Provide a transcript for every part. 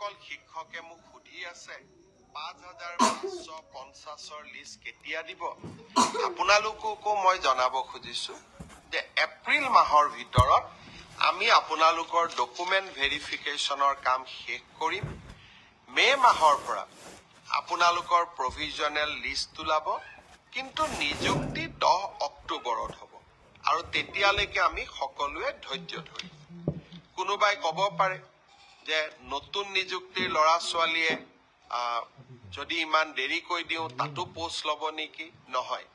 যিসকল শিক্ষকে মোক সুধি আছে 5550 লিষ্ট কেতিয়া দিব আপোনালোককো মই জনাব খুজিছো যে এপ্ৰিল মাহৰ ভিতৰত আমি আপোনালোকৰ ডকুমেন্ট ভেৰিফিকেশনৰ কাম শেষ কৰিম মে মাহৰ পৰা আপোনালোকৰ প্ৰভিজনেল লিষ্ট ওলাব কিন্তু নিযুক্তি 10 অক্টোবৰত হ'ব আৰু তেতিয়ালৈকে আমি সকলোৱে ধৈৰ্য ধৰিম কোনোবাই ক'ব পাৰে যে নতুন নিযুক্তিৰ ল'ৰা ছোৱালীয়ে যদি ইমান দেৰি কৈ দিও তাতো পোষ্ট ল'ব নেকি নহয়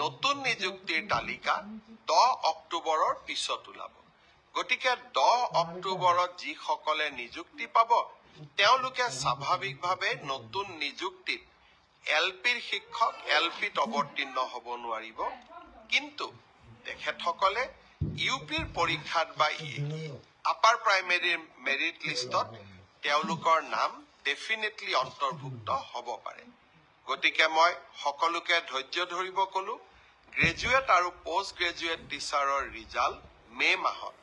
নতুন নিযুক্তিৰ তালিকা 10 অক্টোবৰৰ পিছত ওলাব গতিকে 10 অক্টোবৰত যি সকলে নিযুক্তি পাব তেওঁলোকে স্বাভাৱিকভাৱে নতুন নিযুক্তিত এলপিৰ শিক্ষক এলপিত অৱতীৰ্ণ হ'ব নোৱাৰিব কিন্তু তেখেতসকলে ইউপিৰ পৰীক্ষাত বা আপাৰ প্ৰাইমেৰী মেৰিট লিষ্টত তেওঁলোকৰ নাম ডেফিনেটলি অন্তৰ্ভুক্ত হ'ব পাৰে গতিকে মই সকলোকে ধৈৰ্য ধৰিব কলো গ্ৰেজুৱেট আৰু পোষ্ট গ্ৰেজুৱেট টিচাৰৰ ৰিজাল্ট মে মাহত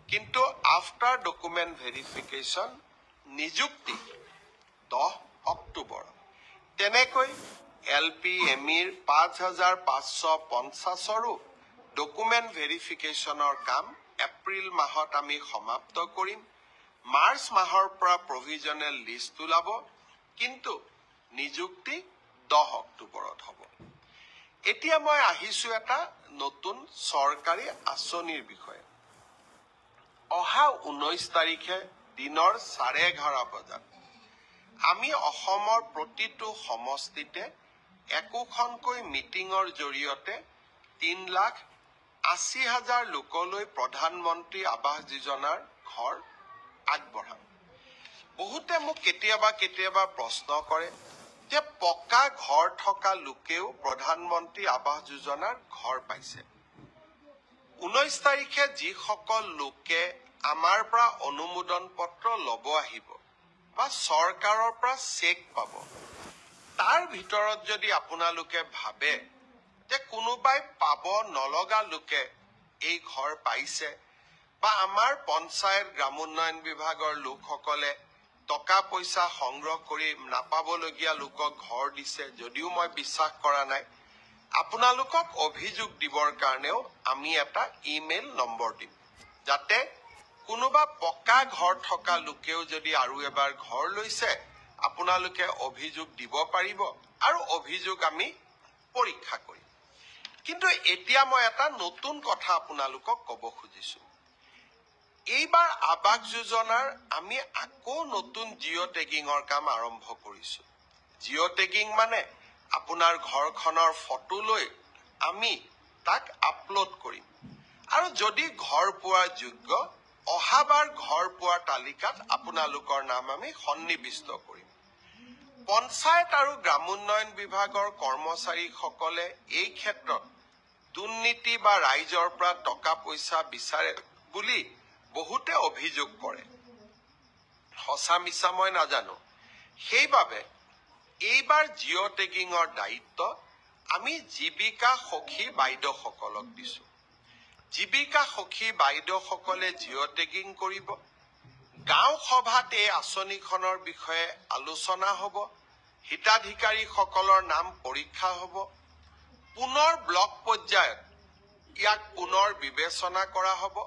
কিন্তু আফটাৰ ডকুমেন্ট ভেৰিফিকেশন নিযুক্তি 10 অক্টোবৰ তেনেকৈ এলপি এমিৰ 5550ৰো ডকুমেন্ট ভেৰিফিকেশনৰ কাম এপ্ৰিল মাহত আমি সমাপ্ত কৰিম মাৰ্চ মাহৰ পৰা প্ৰভিজনেল লিষ্ট ওলাব কিন্তু নিযুক্তি 10 অক্টোবৰত হ'ব এতিয়া মই আহিছো এটা নতুন চৰকাৰী আঁচনিৰ বিষয়ে অহা 19 তাৰিখে দিনৰ 11:30 বজাত আমি অসমৰ প্ৰতিটো সমষ্টিতে একোখনকৈ মিটিঙৰ জৰিয়তে 3,80,000 লোকলৈ প্ৰধানমন্ত্ৰী আৱাস যোজনাৰ ঘৰ আগবঢ়াম বহুতে মোক কেতিয়াবা প্ৰশ্ন কৰে যে পকা ঘৰ থকা লোকেও প্ৰধানমন্ত্ৰী আৱাস যোজনাৰ ঘৰ পাইছে 19 তাৰিখে যিসকল লোকে আমাৰ পৰা অনুমোদন পত্ৰ ল'ব আহিব বা চৰকাৰৰ পৰা চেক পাব তাৰ ভিতৰত যদি আপোনালোকে ভাবে যে কোনোবাই পাব নলগা লোকে এই ঘৰ পাইছে বা আমাৰ পঞ্চায়ত গ্ৰামোন্নয়ন বিভাগৰ লোকসকলে টকা পইচা সংগ্ৰহ কৰি নাপাবলগীয়া লোকক ঘৰ দিছে যদিও মই বিশ্বাস কৰা নাই আপোনালোকক অভিযোগ দিবৰ কাৰণেও আমি এটা ইমেইল নম্বৰ দিম যাতে কোনোবা পকা ঘৰ থকা লোকেও যদি আৰু এবাৰ ঘৰ লৈছে আপোনালোকে অভিযোগ দিব পাৰিব আৰু অভিযোগ আমি পৰীক্ষা কৰিম কিন্তু এতিয়া মই এটা নতুন কথা আপোনালোকক ক'ব খুজিছো এইবাৰ আৱাস যোজনাৰ আমি আকৌ নতুন জিঅ' টেগিঙৰ কাম আৰম্ভ কৰিছো জিঅ' টেগিং মানে আপোনাৰ ঘৰখনৰ ফটো লৈ আমি তাক আপলোড কৰিম আৰু যদি ঘৰ পোৱাৰ যোগ্য অহাবাৰ ঘৰ পোৱাৰ তালিকাত আপোনালোকৰ নাম আমি সন্নিবিষ্ট কৰিম পঞ্চায়ত আৰু গ্ৰামোন্নয়ন বিভাগৰ কৰ্মচাৰীসকলে এই ক্ষেত্ৰত দুৰ্নীতি বা ৰাইজৰ পৰা টকা পইচা বিচাৰে বুলি বহুতে অভিযোগ কৰে সঁচা মিছা মই নাজানো সেইবাবে এইবাৰ জিঅ' টেগিঙৰ দায়িত্ব আমি জীৱিকা সখী বাইদেউসকলক দিছো জীৱিকা সখী বাইদেউসকলে জিঅ' টেগিং কৰিব গাঁও সভাত এই আঁচনিখনৰ বিষয়ে আলোচনা হ'ব হিতাধিকাৰীসকলৰ নাম পৰীক্ষা হ'ব পুনৰ ব্লক পৰ্যায়ত ইয়াক পুনৰ বিবেচনা কৰা হ'ব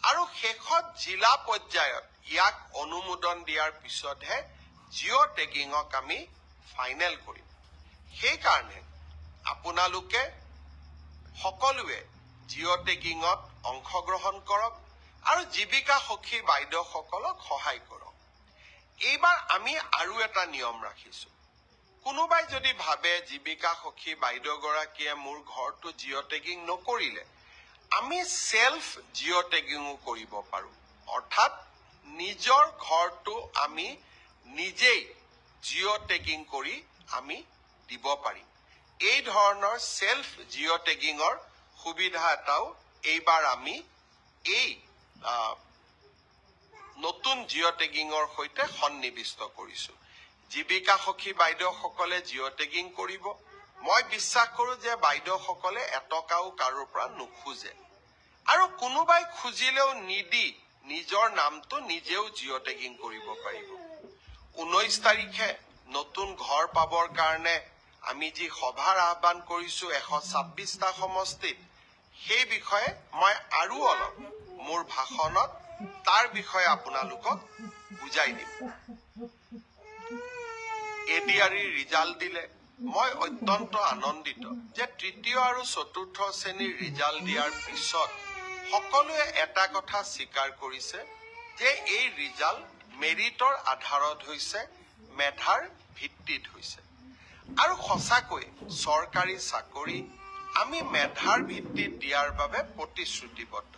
আৰু শেষত জিলা পৰ্যায়ত ইয়াক অনুমোদন দিয়াৰ পিছতহে জিঅ' টেগিঙক আমি ফাইনেল কৰিম সেইকাৰণে আপোনালোকে সকলোৱে জিঅ' টেগিঙত অংশগ্ৰহণ কৰক আৰু জীৱিকা সখী বাইদেউসকলক সহায় কৰক এইবাৰ আমি আৰু এটা নিয়ম ৰাখিছো কোনোবাই যদি ভাবে জীৱিকা সখী বাইদেউগৰাকীয়ে মোৰ ঘৰটো জিঅ' টেগিং নকৰিলে আমি সেলফ জিঅ' টেগিংও কৰিব পাৰো অৰ্থাৎ নিজৰ ঘৰটো আমি নিজেই জিঅ' টেগিং কৰি আমি দিব পাৰিম এই ধৰণৰ সেলফ জিঅ' টেগিঙৰ সুবিধা এটাও এইবাৰ আমি এই নতুন জিঅ' টেগিঙৰ সৈতে সন্নিবিষ্ট কৰিছো জীৱিকা সখী বাইদেউসকলে জিঅ' টেগিং কৰিব মই বিশ্বাস কৰো যে বাইদেউসকলে এটকাও কাৰোৰ পৰা নোখোজে আৰু কোনোবাই খুজিলেও নিদি নিজৰ নামটো নিজেও জিঅ' টেগিং কৰিব পাৰিব 19 তাৰিখে নতুন ঘৰ পাবৰ কাৰণে আমি যি সভাৰ আহ্বান কৰিছো 126টা সমষ্টিত, সেই বিষয়ে মই আৰু অলপ মোৰ ভাষণত তাৰ বিষয়ে আপোনালোকক বুজাই দিম। এডিআৰিৰ ৰিজাল্ট দিলে মই অত্যন্ত আনন্দিত যে তৃতীয় আৰু চতুৰ্থ শ্ৰেণীৰ ৰিজাল্ট দিয়াৰ পিছত সকলোৱে এটা কথা স্বীকাৰ কৰিছে যে এই ৰিজাল্ট মেৰিটৰ আধাৰত হৈছে, মেধাৰ ভিত্তিত হৈছে। আৰু সঁচাকৈ চৰকাৰী চাকৰি আমি মেধাৰ ভিত্তিত দিয়াৰ বাবে প্ৰতিশ্ৰুতিবদ্ধ।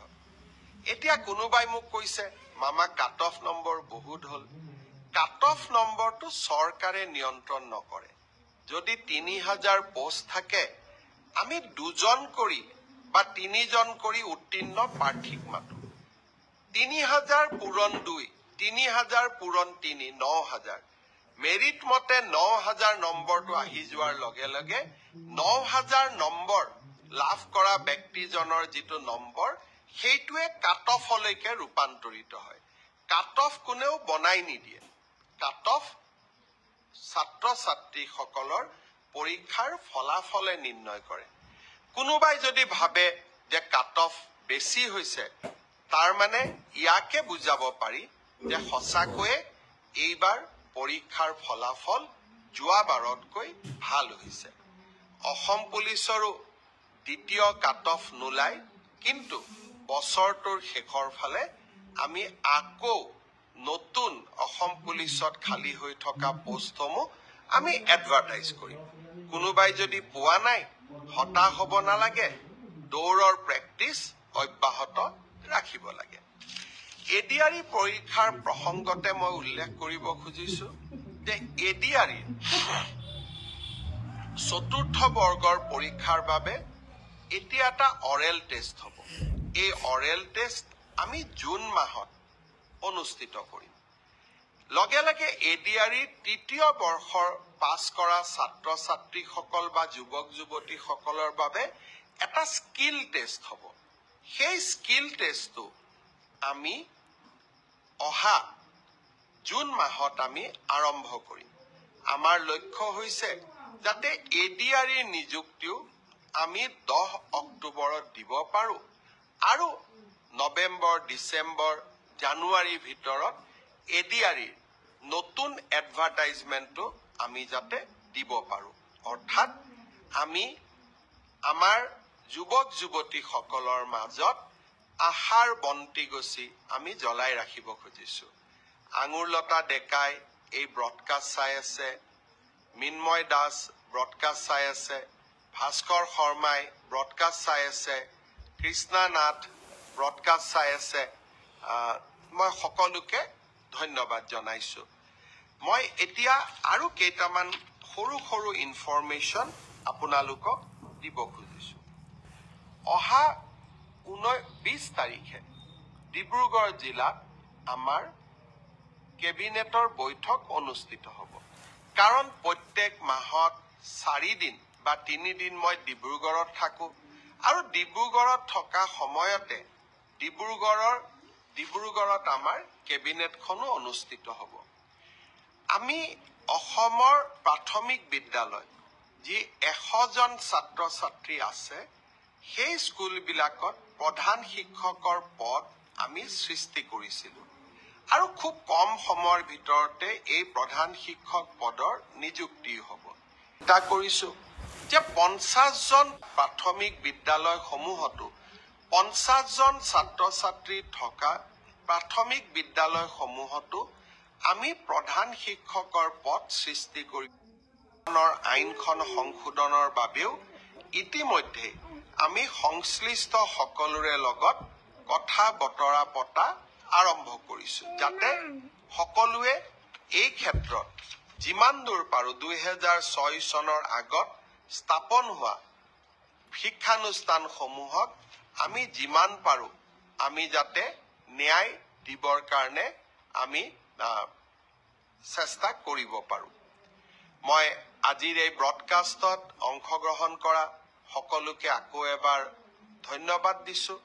এতিয়া কোনোবাই মোক কৈছে, মামা কাট অফ নম্বৰ বহুত হ'ল। কাট অফ নম্বৰটো চৰকাৰে নিয়ন্ত্ৰণ নকৰে। যদি 3000 পোষ্ট থাকে, আমি 2জন কৰি বা 3জন কৰি উত্তীৰ্ণ প্ৰাৰ্থীক মাতো। 3000 পূৰণ 2, 3000 পূৰণ 3, 9000। মেৰিট মতে 9000 নম্বৰটো আহি যোৱাৰ লগে লগে 9000 নম্বৰ লাভ কৰা ব্যক্তিজনৰ যিটো নম্বৰ, সেইটোৱে কাট অফলৈকে ৰূপান্তৰিত হয়। কাট অফ কোনেও বনাই নিদিয়ে। কাট অফ ছাত্ৰ ছাত্ৰীসকলৰ পৰীক্ষাৰ ফলাফলে নিৰ্ণয় কৰে। কোনোবাই যদি ভাবে যে কাট অফ বেছি হৈছে, তাৰ মানে ইয়াকে বুজাব পাৰি যে সঁচাকৈয়ে এইবাৰ পৰীক্ষাৰ ফলাফল যোৱাবাৰতকৈ ভাল হৈছে। অসম পুলিচৰো দ্বিতীয় কাট অফ নোলায়, কিন্তু বছৰটোৰ শেষৰ ফালে আমি আকৌ নতুন অসম পুলিচত খালী হৈ থকা পোষ্টসমূহ আমি এডভাৰটাইজ কৰিম। কোনোবাই যদি পোৱা নাই, হতাশ হ'ব নালাগে, দৌৰৰ প্ৰেক্টিচ অব্যাহত ৰাখিব লাগে। এডিআৰি পৰীক্ষাৰ প্ৰসংগতে মই উল্লেখ কৰিব খুজিছো যে এডিআৰিৰ 4ৰ্থ বৰ্গৰ পৰীক্ষাৰ বাবে এতিয়া এটা অৰেল টেষ্ট হ'ব। এই অৰেল টেষ্ট আমি জুন মাহত অনুষ্ঠিত কৰিম। লগে লগে এডিআৰিৰ 3য় বৰ্ষৰ পাছ কৰা ছাত্ৰ ছাত্ৰীসকল বা যুৱক যুৱতীসকলৰ বাবে এটা স্কিল টেষ্ট হ'ব। সেই স্কিল টেষ্টটো আমি অহা জুন মাহত আমি আৰম্ভ কৰিম। আমাৰ লক্ষ্য হৈছে যাতে এডিআৰিৰ নিযুক্তিও আমি 10 অক্টোবৰত দিব পাৰো আৰু নৱেম্বৰ, ডিচেম্বৰ, জানুৱাৰীৰ ভিতৰত এডিআৰিৰ নতুন এডভাৰটাইজমেণ্টটো আমি যাতে দিব পাৰো। অৰ্থাৎ আমি আমাৰ যুৱক যুৱতীসকলৰ মাজত আশাৰ বন্তি গছি আমি জ্বলাই ৰাখিব খুজিছো। আঙুৰলতা ডেকাই এই ব্ৰডকাষ্ট চাই আছে, মিন্ময় দাস ব্ৰডকাষ্ট চাই আছে, ভাস্কৰ শৰ্মাই ব্ৰডকাষ্ট চাই আছে, কৃষ্ণা নাথ ব্ৰডকাষ্ট চাই আছে। মই সকলোকে ধন্যবাদ জনাইছো। মই এতিয়া আৰু কেইটামান সৰু সৰু ইনফৰমেশ্যন আপোনালোকক দিব খুজিছো। অহা 20 তাৰিখে ডিব্ৰুগড় জিলাত আমাৰ কেবিনেটৰ বৈঠক অনুষ্ঠিত হ'ব। কাৰণ প্ৰত্যেক মাহত 4 দিন বা 3 দিন মই ডিব্ৰুগড়ত থাকো আৰু ডিব্ৰুগড়ত থকা সময়তে ডিব্ৰুগড়ত আমাৰ কেবিনেটখনো অনুষ্ঠিত হ'ব। আমি অসমৰ প্ৰাথমিক বিদ্যালয় যি 100জন ছাত্ৰ ছাত্ৰী আছে, সেই স্কুলবিলাকত প্ৰধান শিক্ষকৰ পদ আমি সৃষ্টি কৰিছিলো আৰু খুব কম সময়ৰ ভিতৰতে এই প্ৰধান শিক্ষক পদৰ নিযুক্তি হ'ব। চিন্তা কৰিছো যে 50জন প্ৰাথমিক বিদ্যালয়সমূহতো 50জন ছাত্ৰ ছাত্ৰী থকা প্ৰাথমিক বিদ্যালয়সমূহতো আমি প্ৰধান শিক্ষকৰ পদ সৃষ্টি কৰি আইনখন সংশোধনৰ বাবেও ইতিমধ্যে আমি সংশ্লিষ্ট সকলোৰে লগত কথা বতৰা পতা আৰম্ভ কৰিছো, যাতে সকলোৱে এই ক্ষেত্ৰত যিমান দূৰ পাৰো 2006 চনৰ আগত স্থাপন হোৱা শিক্ষানুষ্ঠানসমূহক আমি যিমান পাৰো আমি যাতে ন্যায় দিবৰ কাৰণে আমি চেষ্টা কৰিব পাৰো। মই আজিৰ এই ব্ৰডকাষ্টত অংশগ্ৰহণ কৰা সকলোকে আকৌ এবাৰ ধন্যবাদ দিছো।